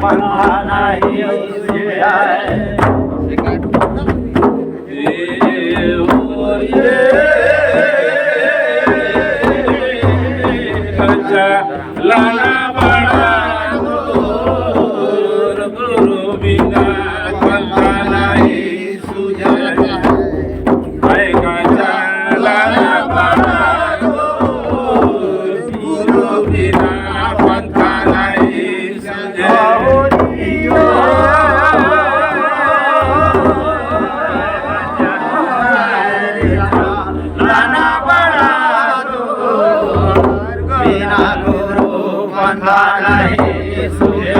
पंथा नाही सुझे लाला बड़ा दूर गुरु बिना पंथा नहीं सुझे लाला बड़ा दूर गुरु बिना पंथा नहीं सुझे लाला बड़ा दूर बिना गुरु पंथा नहीं सुझे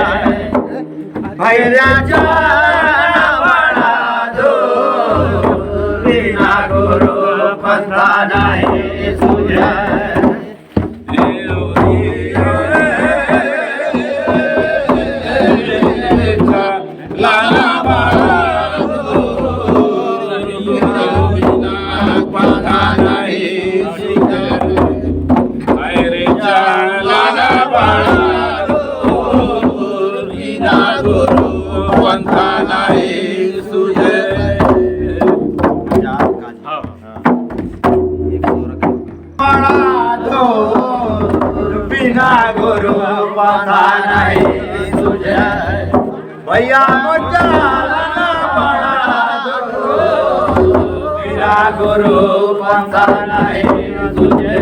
भैया बड़ा दूर बिना गुरु पंथा नहीं सुझे लाला बड़ा दूर गुरु बिना पंथा नहीं सुझे अरे लाला बड़ा दूर बिना गुरु पंथा नहीं सुझे बड़ा दूर बिना गुरु पंथा नहीं सुझे भैया मुझे बड़ा दूर बिना गुरु पंथा नहीं सुझे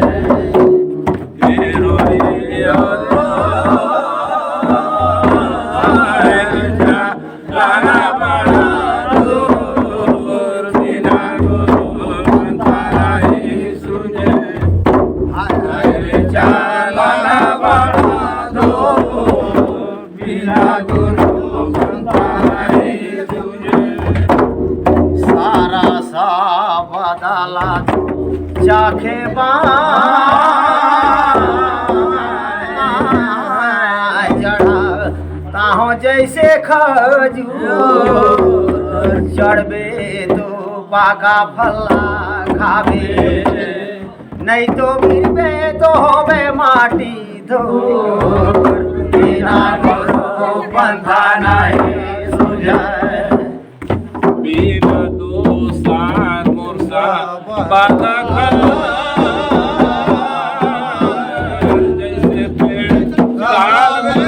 लाला बड़ा दूर बिना गुरु पंथा नहीं सुझे लाला बड़ा दूर बिना गुरु पंथा नहीं सुझे सारा सा बदला चाखे ताहो जैसे खजूर चढ़बे तो पाका फला खाबे नहीं तो गिरबे तो होबे माटी धूर बिना गुरु पंथा नहीं सुझे बिना दोसार मोरसा बाता जैसे पेड़ साल में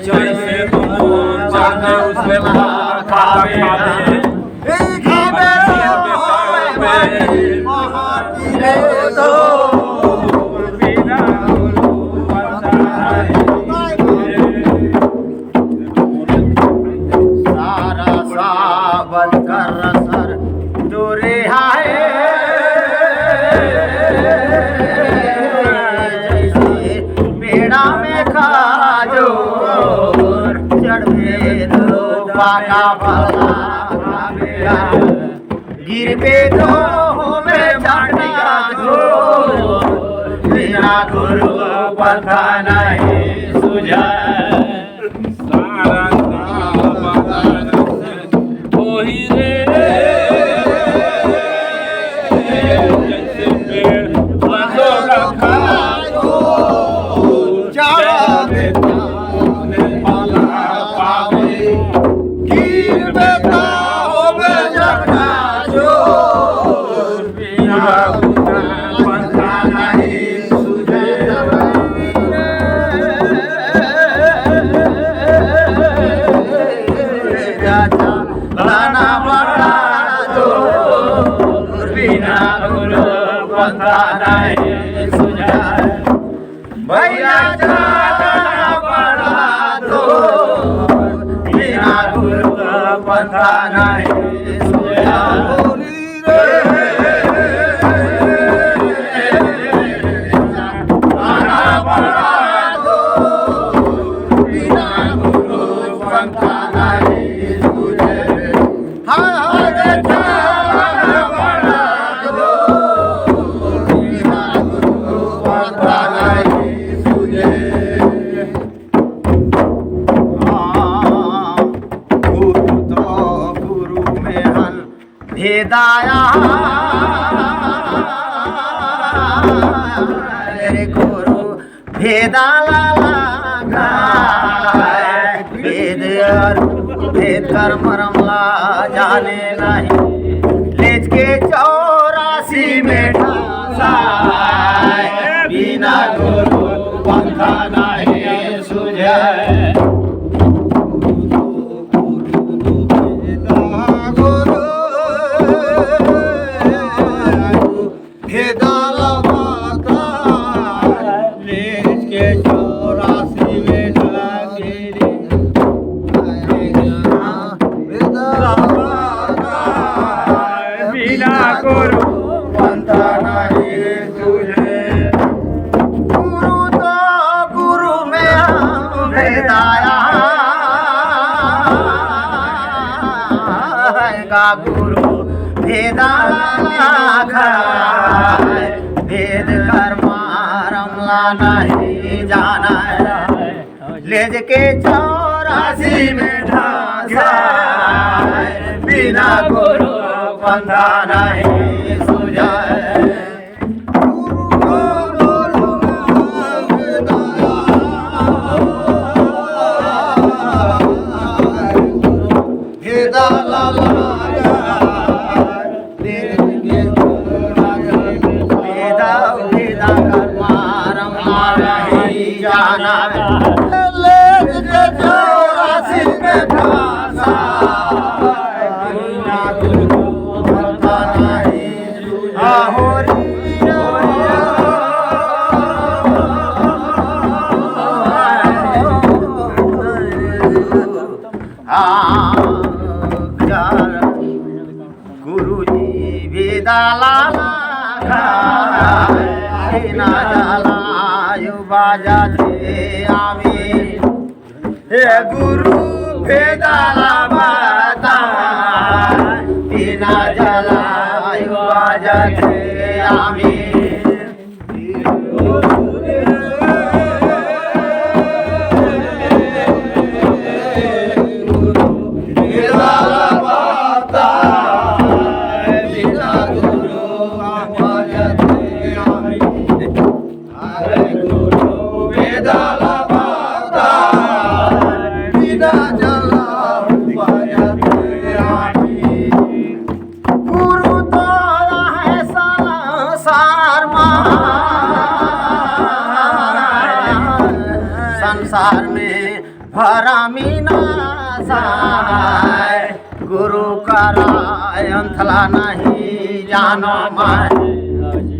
जैसे तुम जाने उसमें खावे बिना गुरु पंथा सारा साबन कर सर दूरे हाय जैसे पेड़ा में खाजो चढ़बे तो पाका फला खाबेगा गिरबे तो होबे झाड़िया धूर बिना गुरु पंथा नहीं सुझे सारा वही रे जैसे पेड़ बंदो रखा चढ़बे पंथा नहीं सुझे लाला बड़ा दूर बिना गुरु पंथा नहीं सुझे भैया बड़ा दूर बिना गुरु पंथा नहीं सुझे भेदाया रे गुरु भेदा लाला वेद कर्म रमला जाने नहीं लेज के 84 में ठासाय बिना गुरु पंथा नहीं सुझे गुरु वेदाला खाए वेद कर्म रमला नहीं जाना लेज के 84 में ठासाए बिना गुरु पंथा नहीं सुझाए गुरुजी वेदाला ना जाला बाजाते आमी हे गुरु वेदाला बाता बिना जाला बाजाते आमी संसार में भरा मीना साय गुरु कराय अंथला नहीं जानो मैं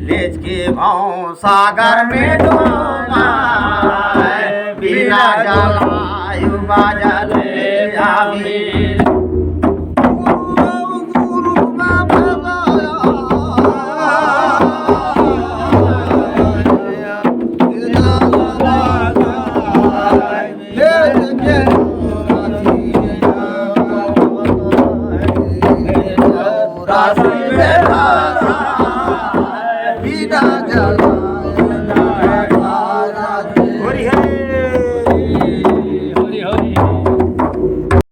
लेज के भाव सागर में डूबाय बिना जलायु बाजले आवी बिना जला